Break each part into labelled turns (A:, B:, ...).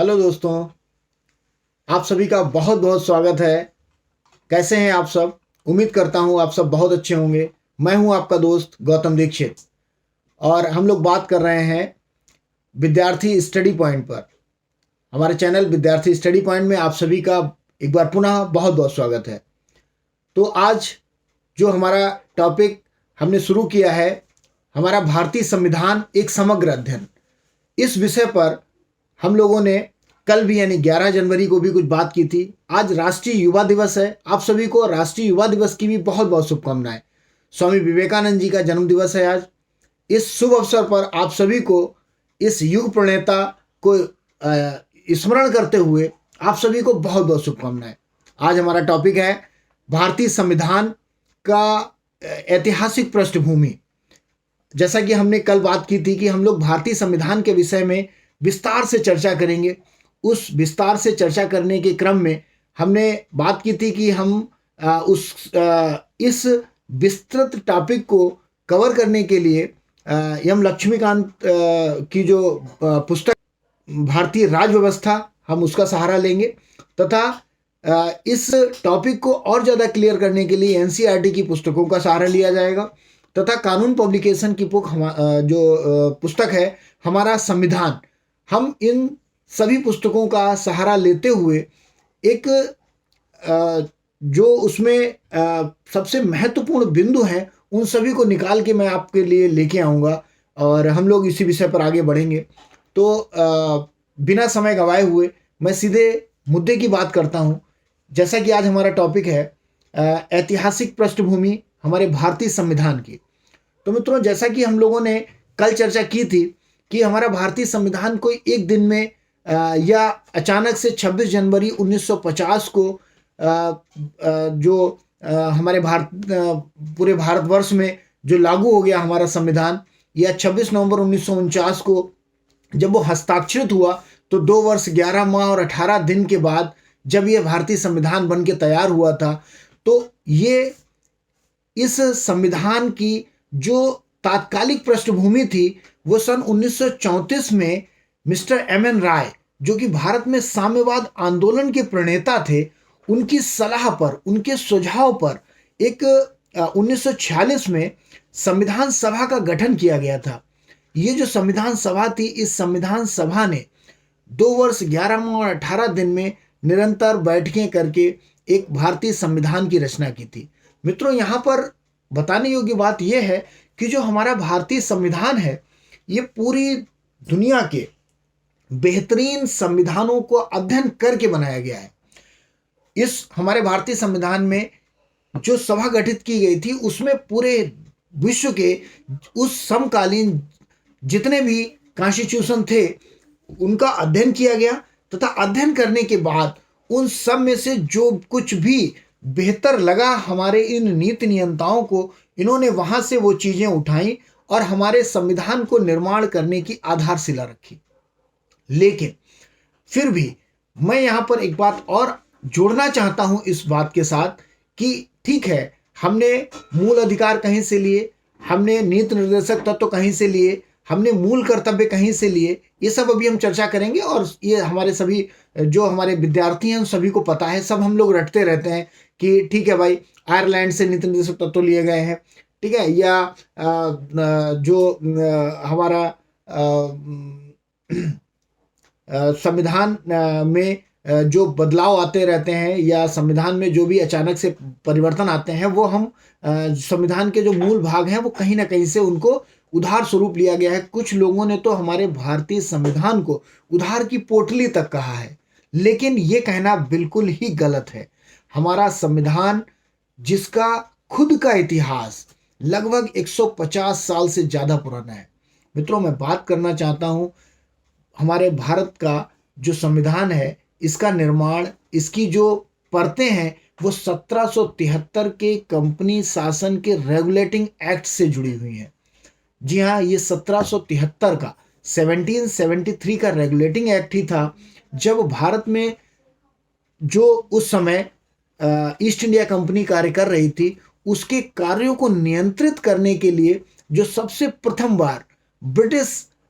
A: Hello दोस्तों, आप सभी का बहुत बहुत स्वागत है। कैसे हैं आप सब? उम्मीद करता हूं आप सब बहुत अच्छे होंगे। मैं हूं आपका दोस्त गौतम दीक्षित और हम लोग बात कर रहे हैं विद्यार्थी स्टडी पॉइंट पर। हमारे चैनल विद्यार्थी स्टडी पॉइंट में आप सभी का एक बार पुनः बहुत बहुत स्वागत है। तो आज जो हमारा टॉपिक हमने शुरू किया है, हमारा भारतीय संविधान एक समग्र अध्ययन, इस विषय पर हम लोगों ने कल भी यानी 11 जनवरी को भी कुछ बात की थी। आज राष्ट्रीय युवा दिवस है। आप सभी को राष्ट्रीय युवा दिवस की भी बहुत बहुत शुभकामनाएं। स्वामी विवेकानंद जी का जन्म दिवस है आज। इस शुभ अवसर पर आप सभी को इस युग प्रणेता को स्मरण करते हुए आप सभी को बहुत बहुत शुभकामनाएं। आज हमारा टॉपिक है भारतीय संविधान का ऐतिहासिक पृष्ठभूमि। जैसा कि हमने कल बात की थी कि हम लोग भारतीय संविधान के विषय में विस्तार से चर्चा करेंगे। उस विस्तार से चर्चा करने के क्रम में हमने बात की थी कि हम इस विस्तृत टॉपिक को कवर करने के लिए एम लक्ष्मीकांत की जो पुस्तक भारतीय राज्य व्यवस्था, हम उसका सहारा लेंगे तथा इस टॉपिक को और ज़्यादा क्लियर करने के लिए एनसीईआरटी की पुस्तकों का सहारा लिया जाएगा तथा कानून पब्लिकेशन की बुक जो पुस्तक है हमारा संविधान, हम इन सभी पुस्तकों का सहारा लेते हुए एक जो उसमें सबसे महत्वपूर्ण बिंदु हैं उन सभी को निकाल के मैं आपके लिए लेके आऊँगा और हम लोग इसी विषय पर आगे बढ़ेंगे। तो बिना समय गंवाए हुए मैं सीधे मुद्दे की बात करता हूँ। जैसा कि आज हमारा टॉपिक है ऐतिहासिक पृष्ठभूमि हमारे भारतीय संविधान की। तो मित्रों, जैसा कि हम लोगों ने कल चर्चा की थी कि हमारा भारतीय संविधान कोई एक दिन में या अचानक से 26 जनवरी 1950 को जो हमारे पूरे भारतवर्ष में जो लागू हो गया हमारा संविधान, या 26 नवंबर 1949 को जब वो हस्ताक्षरित हुआ तो 2 वर्ष 11 माह और 18 दिन के बाद जब ये भारतीय संविधान बन के तैयार हुआ था, तो ये इस संविधान की जो तात्कालिक पृष्ठभूमि थी वो सन 1934 में मिस्टर एम एन राय, जो कि भारत में साम्यवाद आंदोलन के प्रणेता थे, उनकी सलाह पर, उनके सुझाव पर एक 1946 में संविधान सभा का गठन किया गया था। ये जो संविधान सभा थी, इस संविधान सभा ने 2 वर्ष 11 माह और 18 दिन में निरंतर बैठकें करके एक भारतीय संविधान की रचना की थी। मित्रों, यहाँ पर बताने योग्य बात यह है कि जो हमारा भारतीय संविधान है ये पूरी दुनिया के बेहतरीन संविधानों को अध्ययन करके बनाया गया है। इस हमारे भारतीय संविधान में जो सभा गठित की गई थी उसमें पूरे विश्व के उस समकालीन जितने भी कॉन्स्टिट्यूशन थे उनका अध्ययन किया गया तथा अध्ययन करने के बाद उन सब में से जो कुछ भी बेहतर लगा हमारे इन नीति नियंताओं को, इन्होंने वहां से वो चीजें उठाई और हमारे संविधान को निर्माण करने की आधारशिला रखी। लेकिन फिर भी मैं यहां पर एक बात और जोड़ना चाहता हूं इस बात के साथ कि ठीक है, हमने मूल अधिकार कहीं से लिए, हमने नीति निर्देशक तत्व कहीं से लिए, हमने मूल कर्तव्य कहीं से लिए, ये सब अभी हम चर्चा करेंगे। और ये हमारे सभी जो हमारे विद्यार्थी हैं उन सभी को पता है, सब हम लोग रटते रहते हैं कि ठीक है भाई, आयरलैंड से नीति निर्देशक तत्व लिए गए हैं, ठीक है, या जो हमारा संविधान में जो बदलाव आते रहते हैं या संविधान में जो भी अचानक से परिवर्तन आते हैं वो हम संविधान के जो मूल भाग हैं वो कहीं ना कहीं से उनको उधार स्वरूप लिया गया है। कुछ लोगों ने तो हमारे भारतीय संविधान को उधार की पोटली तक कहा है, लेकिन ये कहना बिल्कुल ही गलत है। हमारा संविधान, जिसका खुद का इतिहास लगभग 150 साल से ज़्यादा पुराना है। मित्रों, मैं बात करना चाहता हूँ हमारे भारत का जो संविधान है, इसका निर्माण, इसकी जो परतें हैं वो 1773 के कंपनी शासन के रेगुलेटिंग एक्ट से जुड़ी हुई हैं। जी हाँ, ये 1773 का 1773 का रेगुलेटिंग एक्ट ही था जब भारत में जो उस समय ईस्ट इंडिया कंपनी कार्य कर रही थी, उसके कार्यों को नियंत्रित करने के लिए जो सबसे प्रथम बार ब्रिटिश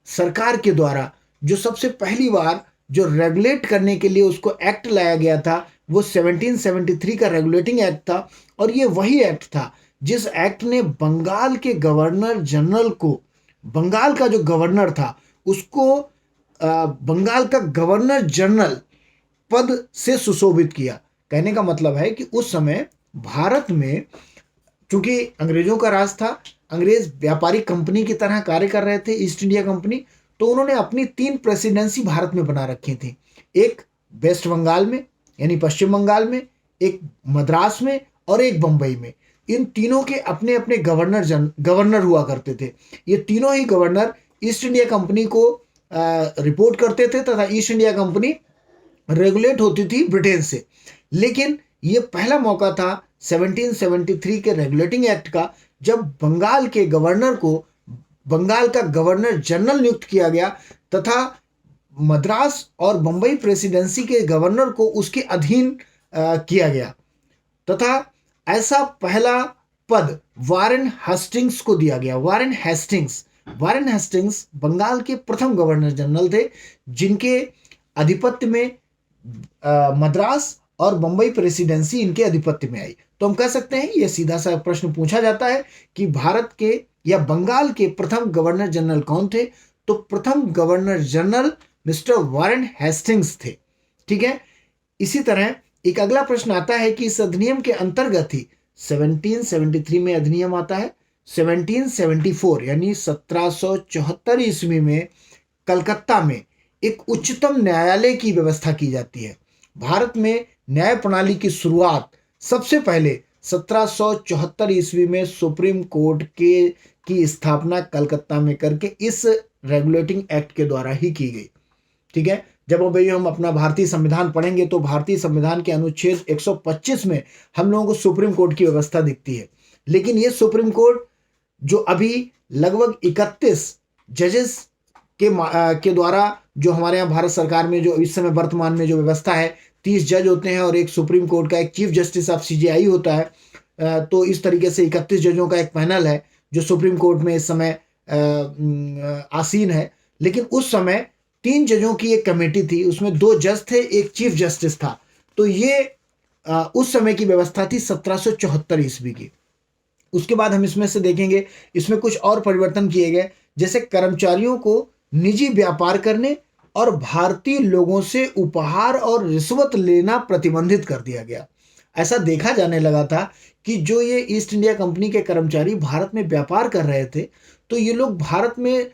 A: सरकार के द्वारा जो सबसे पहली बार जो रेगुलेट करने के लिए उसको एक्ट लाया गया था वो 1773 का रेगुलेटिंग एक्ट था। और ये वही एक्ट था जिस एक्ट ने बंगाल के गवर्नर जनरल को, बंगाल का जो गवर्नर था उसको बंगाल का गवर्नर जनरल पद से सुशोभित किया। कहने का मतलब है कि उस समय भारत में चूंकि अंग्रेजों का राज था, अंग्रेज व्यापारिक कंपनी की तरह कार्य कर रहे थे, ईस्ट इंडिया कंपनी, तो उन्होंने अपनी 3 प्रेसिडेंसी भारत में बना रखी थी। एक वेस्ट बंगाल में यानी पश्चिम बंगाल में, एक मद्रास में और एक बंबई में। इन तीनों के अपने अपने गवर्नर हुआ करते थे। ये तीनों ही गवर्नर ईस्ट इंडिया कंपनी को रिपोर्ट करते थे तथा ईस्ट इंडिया कंपनी रेगुलेट होती थी ब्रिटेन से। लेकिन ये पहला मौका था 1773 के रेगुलेटिंग एक्ट का, जब बंगाल के गवर्नर को बंगाल का गवर्नर जनरल नियुक्त किया गया तथा मद्रास और बंबई प्रेसिडेंसी के गवर्नर को उसके अधीन किया गया तथा ऐसा पहला पद वारेन हेस्टिंग्स को दिया गया। वारेन हेस्टिंग्स बंगाल के प्रथम गवर्नर जनरल थे जिनके आधिपत्य में मद्रास और बंबई प्रेसिडेंसी इनके आधिपत्य में आई। तो हम कह सकते हैं ये सीधा सा प्रश्न पूछा जाता है कि भारत के या बंगाल के प्रथम गवर्नर जनरल कौन थे, तो प्रथम governor general mister Warren Hastings थे। ठीक है। इसी तरह एक अगला प्रश्न आता है कि इस अधिनियम के अंतर्गत ही 1773 में अधिनियम आता है, 1774 यानी 1774 ईस्वी में कलकत्ता में एक उच्चतम न्यायालय की व्यवस्था की जाती है। भारत में न्याय प्रणाली की शुरुआत सबसे पहले 1774 ईस्वी में सुप्रीम कोर्ट की स्थापना कलकत्ता में करके इस रेगुलेटिंग एक्ट के द्वारा ही की गई। ठीक है। जब अभी हम अपना भारतीय संविधान पढ़ेंगे तो भारतीय संविधान के अनुच्छेद 125 में हम लोगों को सुप्रीम कोर्ट की व्यवस्था दिखती है। लेकिन ये सुप्रीम कोर्ट जो अभी लगभग 31 जजेस के द्वारा जो हमारे यहाँ भारत सरकार में जो इस समय वर्तमान में जो व्यवस्था है, 30 जज होते हैं और एक सुप्रीम कोर्ट का एक चीफ जस्टिस ऑफ सीजेआई होता है। तो इस तरीके से 31 जजों का एक पैनल है जो सुप्रीम कोर्ट में इस समय आसीन है। लेकिन उस समय 3 जजों की एक कमेटी थी, उसमें 2 जज थे, एक चीफ जस्टिस था। तो ये उस समय की व्यवस्था थी 1774 ईस्वी की। उसके बाद हम इसमें से देखेंगे, इसमें कुछ और परिवर्तन किए गए, जैसे कर्मचारियों को निजी व्यापार करने और भारतीय लोगों से उपहार और रिश्वत लेना प्रतिबंधित कर दिया गया। ऐसा देखा जाने लगा था कि जो ये ईस्ट इंडिया कंपनी के कर्मचारी भारत में व्यापार कर रहे थे, तो ये लोग भारत में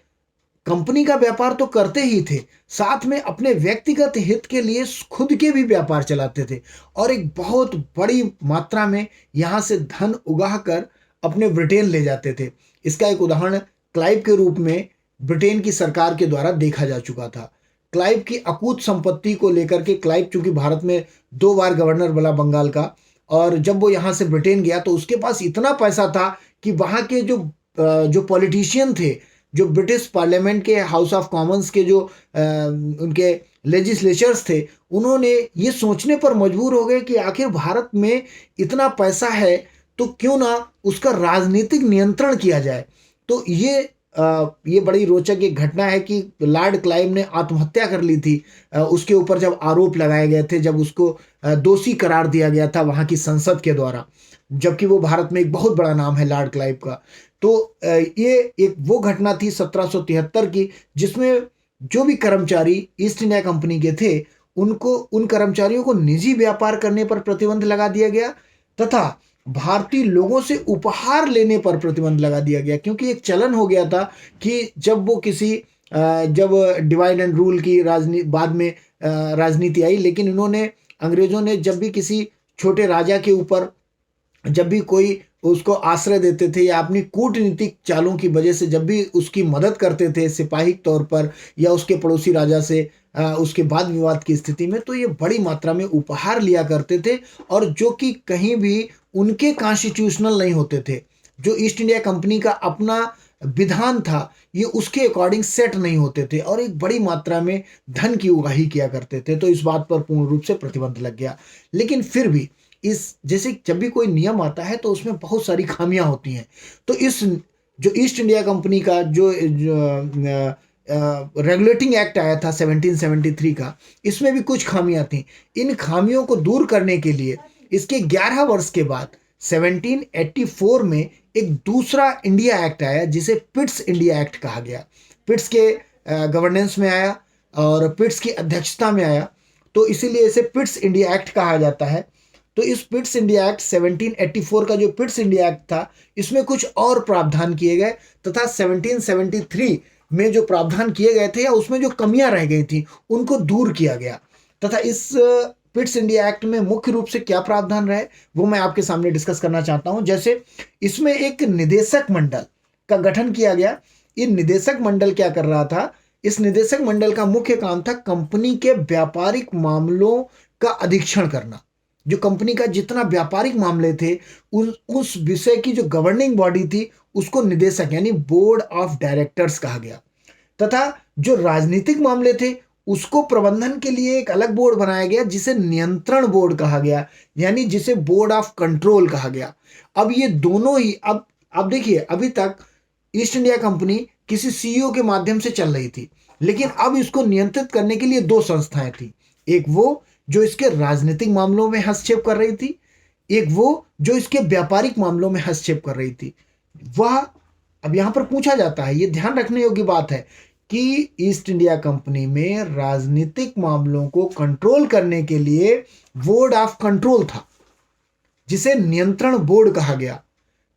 A: कंपनी का व्यापार तो करते ही थे, साथ में अपने व्यक्तिगत हित के लिए खुद के भी व्यापार चलाते थे और एक बहुत बड़ी मात्रा में यहाँ से धन उगा कर अपने ब्रिटेन ले जाते थे। इसका एक उदाहरण क्लाइव के रूप में ब्रिटेन की सरकार के द्वारा देखा जा चुका था। क्लाइव की अकूत संपत्ति को लेकर के, क्लाइव चूंकि भारत में 2 बार गवर्नर बना बंगाल का, और जब वो यहाँ से ब्रिटेन गया तो उसके पास इतना पैसा था कि वहाँ के जो पॉलिटिशियन थे, जो ब्रिटिश पार्लियामेंट के हाउस ऑफ कॉमन्स के जो उनके लेजिस्लेचर्स थे, उन्होंने ये सोचने पर मजबूर हो गए कि आखिर भारत में इतना पैसा है तो क्यों ना उसका राजनीतिक नियंत्रण किया जाए। तो ये बड़ी रोचक एक घटना है कि लॉर्ड क्लाइव ने आत्महत्या कर ली थी उसके ऊपर जब आरोप लगाए गए थे, जब उसको दोषी करार दिया गया था वहाँ की संसद के द्वारा, जबकि वो भारत में एक बहुत बड़ा नाम है लॉर्ड क्लाइव का। तो ये एक वो घटना थी 1773 की, जिसमें जो भी कर्मचारी ईस्ट इंडिया कंपनी के थे उन कर्मचारियों को निजी व्यापार करने पर प्रतिबंध लगा दिया गया तथा भारतीय लोगों से उपहार लेने पर प्रतिबंध लगा दिया गया। क्योंकि एक चलन हो गया था कि जब डिवाइड एंड रूल की बाद में राजनीति आई, लेकिन अंग्रेजों ने जब भी किसी छोटे राजा के ऊपर जब भी कोई उसको आश्रय देते थे या अपनी कूटनीतिक चालों की वजह से जब भी उसकी मदद करते थे सिपाही तौर पर या उसके पड़ोसी राजा से उसके वाद विवाद की स्थिति में, तो ये बड़ी मात्रा में उपहार लिया करते थे और जो कि कहीं भी उनके कॉन्स्टिट्यूशनल नहीं होते थे। जो ईस्ट इंडिया कंपनी का अपना विधान था ये उसके अकॉर्डिंग सेट नहीं होते थे और एक बड़ी मात्रा में धन की उगाही किया करते थे। तो इस बात पर पूर्ण रूप से प्रतिबंध लग गया। लेकिन फिर भी जैसे जब भी कोई नियम आता है तो उसमें बहुत सारी खामियां होती हैं। तो जो ईस्ट इंडिया कंपनी का जो रेगुलेटिंग एक्ट आया था 1773 का, इसमें भी कुछ खामियां थी। इन खामियों को दूर करने के लिए इसके 11 वर्ष के बाद 1784 में एक दूसरा इंडिया एक्ट आया जिसे पिट्स इंडिया एक्ट कहा गया। पिट्स के गवर्नेंस में आया और पिट्स की अध्यक्षता में आया, तो इसीलिए इसे पिट्स इंडिया एक्ट कहा जाता है। तो इस पिट्स इंडिया एक्ट 1784 का जो पिट्स इंडिया एक्ट था, इसमें कुछ और प्रावधान किए गए तथा 1773 में जो प्रावधान किए गए थे या उसमें जो कमियां रह गई थी उनको दूर किया गया। तथा इस पिट्स इंडिया एक्ट में मुख्य रूप से क्या प्रावधान रहे वो मैं आपके सामने डिस्कस करना चाहता हूं। जैसे इसमें एक निदेशक मंडल का गठन किया गया। ये निदेशक मंडल क्या कर रहा था? इस निदेशक मंडल का मुख्य काम था कंपनी के व्यापारिक मामलों का अधीक्षण करना। जो कंपनी का जितना व्यापारिक मामले थे उस विषय की जो गवर्निंग बॉडी थी उसको निदेशक यानी बोर्ड ऑफ डायरेक्टर्स कहा गया। तथा जो राजनीतिक मामले थे उसको प्रबंधन के लिए एक अलग बोर्ड बनाया गया जिसे नियंत्रण बोर्ड कहा गया, यानी जिसे बोर्ड ऑफ कंट्रोल कहा गया। अब ये दोनों ही अब देखिए, अभी तक ईस्ट इंडिया कंपनी किसी सीईओ के माध्यम से चल रही थी, लेकिन अब इसको नियंत्रित करने के लिए दो संस्थाएं थी। एक वो जो इसके राजनीतिक मामलों में हस्तक्षेप कर रही थी, एक वो जो इसके व्यापारिक मामलों में हस्तक्षेप कर रही थी। वह अब यहां पर पूछा जाता है, ये ध्यान रखने योग्य बात है कि ईस्ट इंडिया कंपनी में राजनीतिक मामलों को कंट्रोल करने के लिए बोर्ड ऑफ कंट्रोल था जिसे नियंत्रण बोर्ड कहा गया,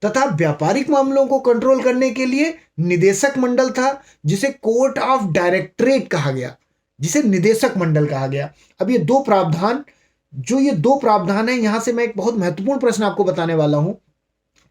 A: तथा व्यापारिक मामलों को कंट्रोल करने के लिए निदेशक मंडल था जिसे कोर्ट ऑफ डायरेक्टरेट कहा गया, जिसे निदेशक मंडल कहा गया। अब ये दो प्रावधान है, यहां से मैं एक बहुत महत्वपूर्ण प्रश्न आपको बताने वाला हूं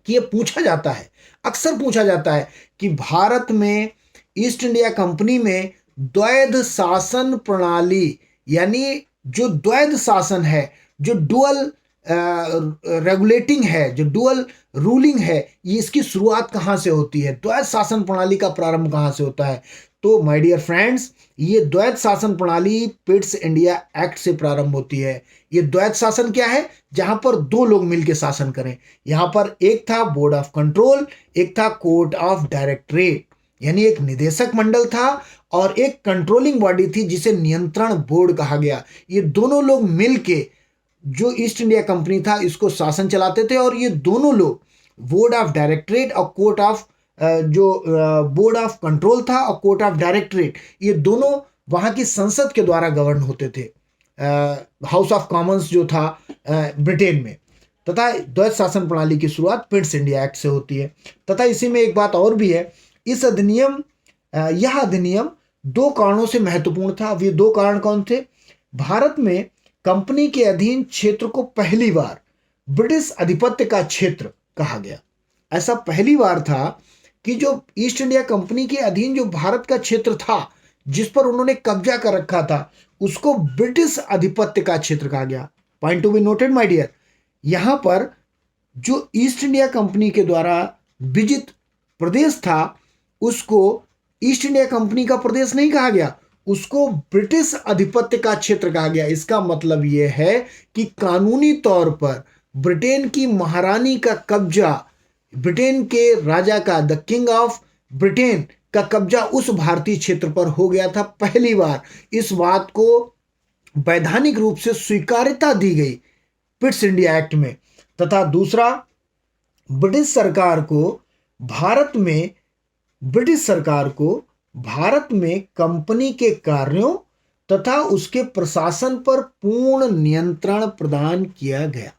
A: कि ये पूछा जाता है, अक्सर पूछा जाता है कि भारत में ईस्ट इंडिया कंपनी में द्वैध शासन प्रणाली, यानी जो द्वैध शासन है, जो डुअल रेगुलेटिंग है, जो डुअल रूलिंग है, ये इसकी शुरुआत कहाँ से होती है? द्वैध शासन प्रणाली का प्रारंभ कहाँ से होता है? तो माय डियर फ्रेंड्स, ये द्वैध शासन प्रणाली पिट्स इंडिया एक्ट से प्रारंभ होती है। ये द्वैध शासन क्या है? जहां पर दो लोग मिलकर शासन करें। यहां पर एक था बोर्ड ऑफ कंट्रोल, एक था कोर्ट ऑफ डायरेक्टरेट, यानी एक निदेशक मंडल था और एक कंट्रोलिंग बॉडी थी जिसे नियंत्रण बोर्ड कहा गया। ये दोनों लोग मिलके जो ईस्ट इंडिया कंपनी था इसको शासन चलाते थे, और ये दोनों लोग बोर्ड ऑफ डायरेक्टरेट और court of board of control था और कोर्ट ऑफ डायरेक्टरेट, ये दोनों वहां की संसद के द्वारा गवर्न होते थे, हाउस ऑफ कॉमन्स जो था ब्रिटेन में। तथा द्वैध शासन प्रणाली की शुरुआत पिट्स इंडिया एक्ट से होती है। तथा इसी में एक बात और भी है, इस अधिनियम यह अधिनियम दो कारणों से महत्वपूर्ण था। अब ये दो कारण कौन थे? भारत में कंपनी के अधीन क्षेत्र को पहली बार ब्रिटिश आधिपत्य का क्षेत्र कहा गया। ऐसा पहली बार था कि जो ईस्ट इंडिया कंपनी के अधीन जो भारत का क्षेत्र था जिस पर उन्होंने कब्जा कर रखा था उसको ब्रिटिश आधिपत्य का क्षेत्र कहा गया। Point to be noted my dear, यहां पर जो ईस्ट इंडिया कंपनी के द्वारा विजित प्रदेश था उसको ईस्ट इंडिया कंपनी का प्रदेश नहीं कहा गया, उसको ब्रिटिश आधिपत्य का क्षेत्र कहा गया। इसका मतलब यह है कि कानूनी तौर पर ब्रिटेन की महारानी का कब्जा, ब्रिटेन के राजा का, द किंग ऑफ ब्रिटेन का कब्जा उस भारतीय क्षेत्र पर हो गया था पहली बार। इस बात को वैधानिक रूप से स्वीकार्यता दी गई पिट्स इंडिया एक्ट में। तथा दूसरा, ब्रिटिश सरकार को भारत में कंपनी के कार्यों तथा उसके प्रशासन पर पूर्ण नियंत्रण प्रदान किया गया।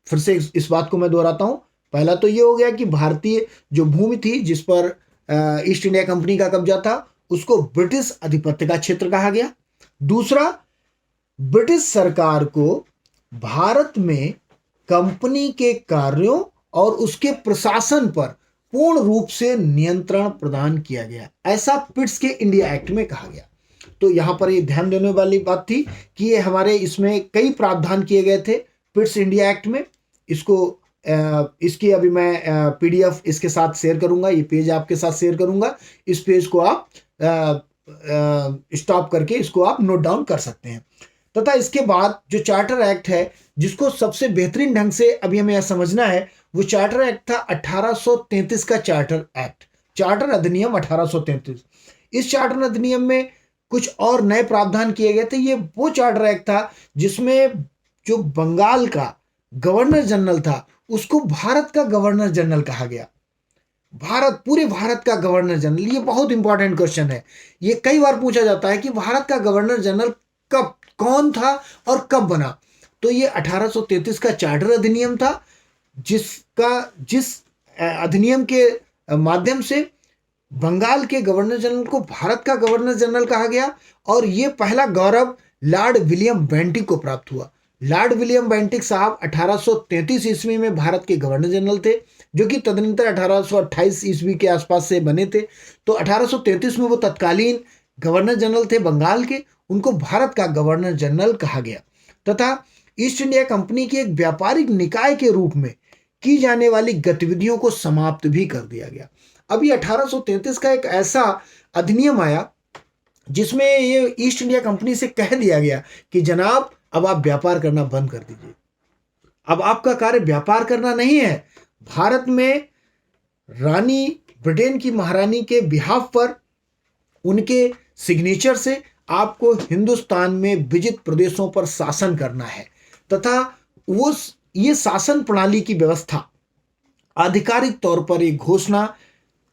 A: फिर से इस बात को मैं दोहराता हूं। पहला तो ये हो गया कि भारतीय जो भूमि थी जिस पर ईस्ट इंडिया कंपनी का कब्जा था उसको ब्रिटिश आधिपत्य का क्षेत्र कहा गया। दूसरा, ब्रिटिश सरकार को भारत में कंपनी के कार्यों और उसके प्रशासन पर पूर्ण रूप से नियंत्रण प्रदान किया गया, ऐसा पिट्स के इंडिया एक्ट में कहा गया। तो यहां पर ये ध्यान देने वाली बात थी कि ये हमारे इसमें कई प्रावधान किए गए थे पिट्स इंडिया एक्ट में। इसकी अभी मैं पीडीएफ इसके साथ शेयर करूंगा, ये पेज आपके साथ शेयर करूंगा। इस पेज को आप स्टॉप करके इसको आप नोट डाउन कर सकते हैं। तथा इसके बाद जो चार्टर एक्ट है जिसको सबसे बेहतरीन ढंग से अभी हमें यह समझना है, वो चार्टर एक्ट था 1833 का चार्टर एक्ट, चार्टर अधिनियम 1833। इस चार्टर अधिनियम में कुछ और नए प्रावधान किए गए थे। ये वो चार्टर एक्ट था जिसमें जो बंगाल का गवर्नर जनरल था उसको भारत का गवर्नर जनरल कहा गया। भारत, पूरे भारत का गवर्नर जनरल, ये बहुत इंपॉर्टेंट क्वेश्चन है। ये कई बार पूछा जाता है कि भारत का गवर्नर जनरल कब, कौन था और कब बना। तो ये 1833 का चार्टर अधिनियम था जिस अधिनियम के माध्यम से बंगाल के गवर्नर जनरल को भारत का गवर्नर जनरल कहा गया। और ये पहला गौरव लॉर्ड विलियम बेंटिक को प्राप्त हुआ। लॉर्ड विलियम बेंटिक साहब 1833 ईस्वी में भारत के गवर्नर जनरल थे, जो कि तदनंतर 1828 ईस्वी के आसपास से बने थे। तो 1833 में वो तत्कालीन गवर्नर जनरल थे बंगाल के, उनको भारत का गवर्नर जनरल कहा गया। तथा ईस्ट इंडिया कंपनी की एक व्यापारिक निकाय के रूप में की जाने वाली गतिविधियों को समाप्त भी कर दिया गया। अभी 1833 का एक ऐसा अधिनियम आया जिसमें ये ईस्ट इंडिया कंपनी से कह दिया गया कि जनाब अब आप व्यापार करना बंद कर दीजिए, अब आपका कार्य व्यापार करना नहीं है। भारत में रानी, ब्रिटेन की महारानी के बिहाफ पर उनके सिग्नेचर से आपको हिंदुस्तान में विजित प्रदेशों पर शासन करना है। तथा उस ये शासन प्रणाली की व्यवस्था आधिकारिक तौर पर एक घोषणा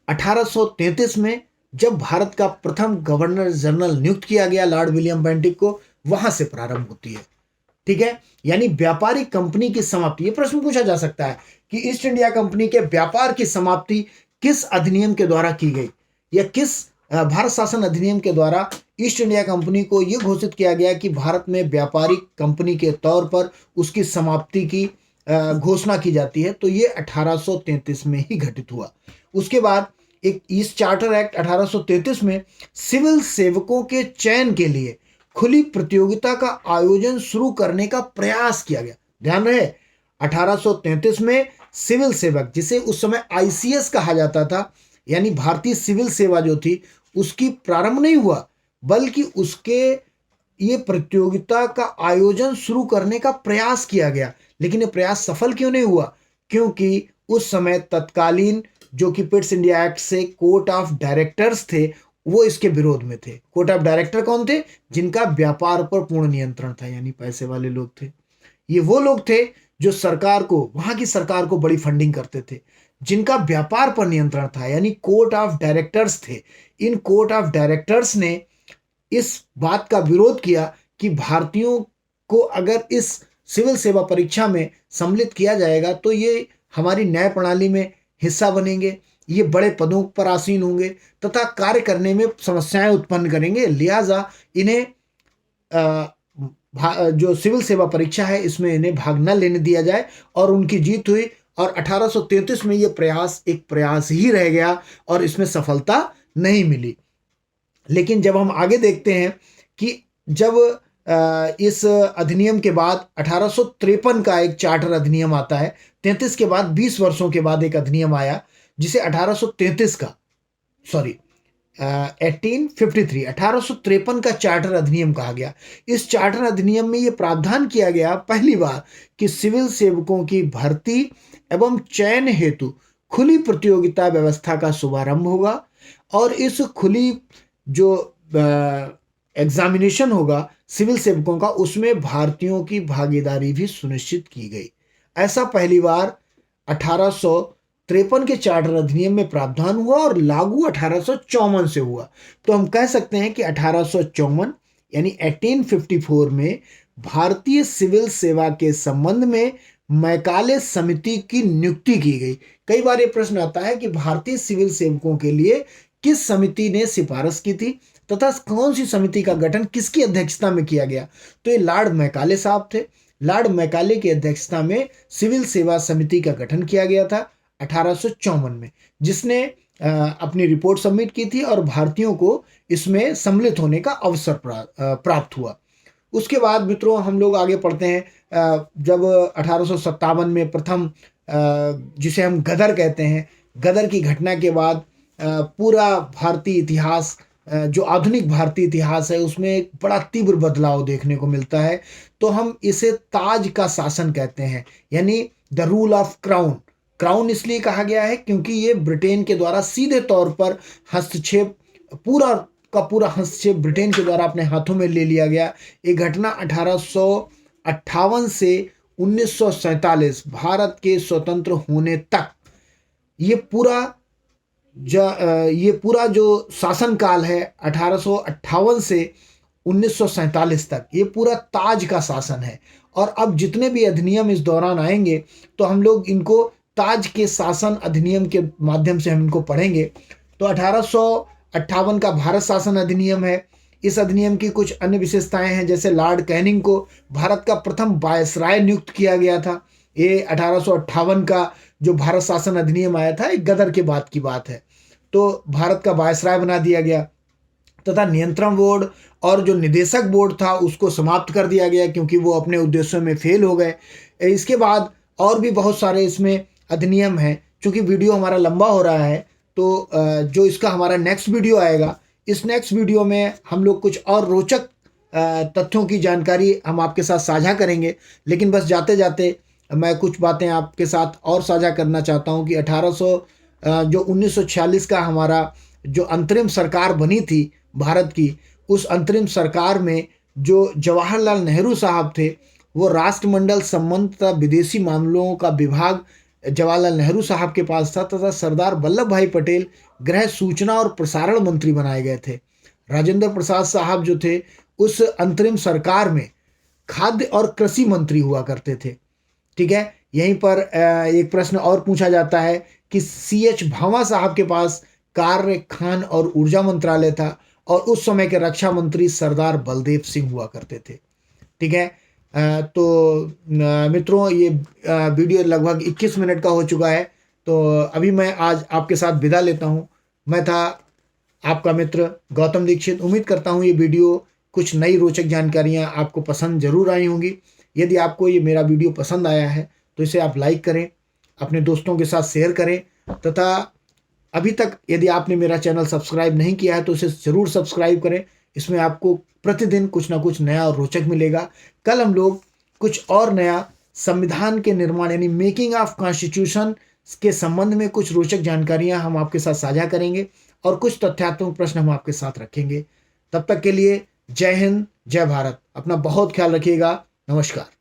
A: 1833 में जब भारत का प्रथम गवर्नर जनरल नियुक्त किया गया लॉर्ड विलियम बेंटिक को, वहां से प्रारंभ होती है। ठीक है, यानी व्यापारिक कंपनी की समाप्ति। ये प्रश्न पूछा जा सकता है कि ईस्ट इंडिया कंपनी के व्यापार की समाप्ति किस अधिनियम के द्वारा की गई, या किस भारत शासन अधिनियम के द्वारा ईस्ट इंडिया कंपनी को यह घोषित किया गया कि भारत में व्यापारिक कंपनी के तौर पर उसकी समाप्ति की घोषणा की जाती है। तो ये 1833 में ही घटित हुआ। उसके बाद एक ईस्ट चार्टर एक्ट 1833 में सिविल सेवकों के चयन के लिए खुली प्रतियोगिता का आयोजन शुरू करने का प्रयास किया गया। ध्यान रहे, 1833 में सिविल सेवक, जिसे उस समय आईसीएस कहा जाता था, यानी भारतीय सिविल सेवा जो थी, उसकी प्रारंभ नहीं हुआ, बल्कि उसके ये प्रतियोगिता का आयोजन शुरू करने का प्रयास किया गया। लेकिन ये प्रयास सफल क्यों नहीं हुआ? क्योंकि उस समय तत्कालीन जो कि पिट्स इंडिया एक्ट से कोर्ट ऑफ डायरेक्टर्स थे, वो इसके विरोध में थे। कोर्ट ऑफ डायरेक्टर कौन थे? जिनका व्यापार पर पूर्ण नियंत्रण था, यानी पैसे वाले लोग थे। ये वो लोग थे जो सरकार को, वहां की सरकार को बड़ी फंडिंग करते थे, जिनका व्यापार पर नियंत्रण था, यानी कोर्ट ऑफ डायरेक्टर्स थे। इन कोर्ट ऑफ डायरेक्टर्स ने इस बात का विरोध किया कि भारतीयों को अगर इस सिविल सेवा परीक्षा में सम्मिलित किया जाएगा तो ये हमारी न्याय प्रणाली में हिस्सा बनेंगे, ये बड़े पदों पर आसीन होंगे तथा कार्य करने में समस्याएं उत्पन्न करेंगे। लिहाजा इन्हें जो सिविल सेवा परीक्षा है इसमें इन्हें भाग न लेने दिया जाए, और उनकी जीत हुई। और 1833 में ये प्रयास एक प्रयास ही रह गया और इसमें सफलता नहीं मिली। लेकिन जब हम आगे देखते हैं कि जब इस अधिनियम के बाद 1853 का एक चार्टर अधिनियम आता है, 33 के बाद 20 वर्षों के बाद एक अधिनियम आया जिसे 1853 का चार्टर अधिनियम कहा गया। इस चार्टर अधिनियम में यह प्रावधान किया गया पहली बार कि सिविल सेवकों की भर्ती एवं चयन हेतु खुली प्रतियोगिता व्यवस्था का शुभारंभ होगा, और इस खुली जो एग्जामिनेशन होगा सिविल सेवकों का, उसमें भारतीयों की भागीदारी भी सुनिश्चित की गई। ऐसा पहली बार 1853 के चार्टर अधिनियम में प्रावधान हुआ और लागू 1854 से हुआ। तो हम कह सकते हैं कि 1854 यानी 1854 में भारतीय सिविल सेवा के संबंध में मैकाले समिति की नियुक्ति की गई। कई बार ये प्रश्न आता है कि भारतीय सिविल सेवकों के लिए किस समिति ने सिफारिश की थी तथा कौन सी समिति का गठन किसकी अध्यक्षता में किया गया? तो ये लॉर्ड मैकाले साहब थे। लॉर्ड मैकाले की अध्यक्षता में सिविल सेवा समिति का गठन किया गया था 1854 में, जिसने अपनी रिपोर्ट सबमिट की थी और भारतीयों को इसमें सम्मिलित होने का अवसर प्राप्त हुआ। उसके बाद मित्रों हम लोग आगे पढ़ते हैं। जब 1857 में प्रथम जिसे हम गदर कहते हैं, गदर की घटना के बाद पूरा भारतीय इतिहास, जो आधुनिक भारतीय इतिहास है, उसमें एक बड़ा तीव्र बदलाव देखने को मिलता है। तो हम इसे ताज का शासन कहते हैं, यानी the rule of crown. Crown इसलिए कहा गया है क्योंकि ये ब्रिटेन के द्वारा सीधे तौर पर हस्तक्षेप पूरा का पूरा हस्तक्षेप ब्रिटेन के द्वारा अपने हाथों में ले लिया गया। ये घटना 1858 से 1947 भारत के स्वतंत्र होने तक ये पूरा ये पूरा जो शासन काल है 1858 से 1947 तक, ये पूरा ताज का शासन है। और अब जितने भी अधिनियम इस दौरान आएंगे तो हम लोग इनको ताज के शासन अधिनियम के माध्यम से हम इनको पढ़ेंगे। तो 1858 का भारत शासन अधिनियम है। इस अधिनियम की कुछ अन्य विशेषताएं हैं, जैसे लॉर्ड कैनिंग को भारत का प्रथम वायसराय नियुक्त किया गया था। ये 1858 का जो भारत शासन अधिनियम आया था एक गदर के बाद की बात है, तो भारत का वायसराय बना दिया गया। तथा नियंत्रण बोर्ड और जो निदेशक बोर्ड था उसको समाप्त कर दिया गया क्योंकि वो अपने उद्देश्यों में फेल हो गए। इसके बाद और भी बहुत सारे इसमें अधिनियम हैं। चूँकि वीडियो हमारा लंबा हो रहा है तो जो इसका हमारा नेक्स्ट वीडियो आएगा, इस नेक्स्ट वीडियो में हम लोग कुछ और रोचक तथ्यों की जानकारी हम आपके साथ साझा करेंगे। लेकिन बस जाते जाते मैं कुछ बातें आपके साथ और साझा करना चाहता हूँ कि 1946 का हमारा जो अंतरिम सरकार बनी थी भारत की, उस अंतरिम सरकार में जो जवाहरलाल नेहरू साहब थे वो राष्ट्रमंडल संबंध तथा विदेशी मामलों का विभाग जवाहरलाल नेहरू साहब के पास था, तथा सरदार वल्लभ भाई पटेल गृह सूचना और प्रसारण मंत्री बनाए गए थे। राजेंद्र प्रसाद साहब जो थे उस अंतरिम सरकार में खाद्य और कृषि मंत्री हुआ करते थे। ठीक है, यहीं पर एक प्रश्न और पूछा जाता है कि CH भावा साहब के पास कार्य, खान और ऊर्जा मंत्रालय था और उस समय के रक्षा मंत्री सरदार बलदेव सिंह हुआ करते थे। ठीक है, तो मित्रों ये वीडियो लगभग 21 मिनट का हो चुका है, तो अभी मैं आज आपके साथ विदा लेता हूँ। मैं था आपका मित्र गौतम दीक्षित। उम्मीद करता हूँ ये वीडियो कुछ नई रोचक जानकारियाँ आपको पसंद जरूर आई होंगी। यदि आपको ये मेरा वीडियो पसंद आया है तो इसे आप लाइक करें, अपने दोस्तों के साथ शेयर करें, तथा अभी तक यदि आपने मेरा चैनल सब्सक्राइब नहीं किया है तो इसे ज़रूर सब्सक्राइब करें। इसमें आपको प्रतिदिन कुछ ना कुछ नया और रोचक मिलेगा। कल हम लोग कुछ और नया संविधान के निर्माण यानी मेकिंग ऑफ कॉन्स्टिट्यूशन के संबंध में कुछ रोचक जानकारियां हम आपके साथ साझा करेंगे और कुछ तथ्यात्मक प्रश्न हम आपके साथ रखेंगे। तब तक के लिए जय हिंद, जय भारत। अपना बहुत ख्याल रखिएगा। नमस्कार।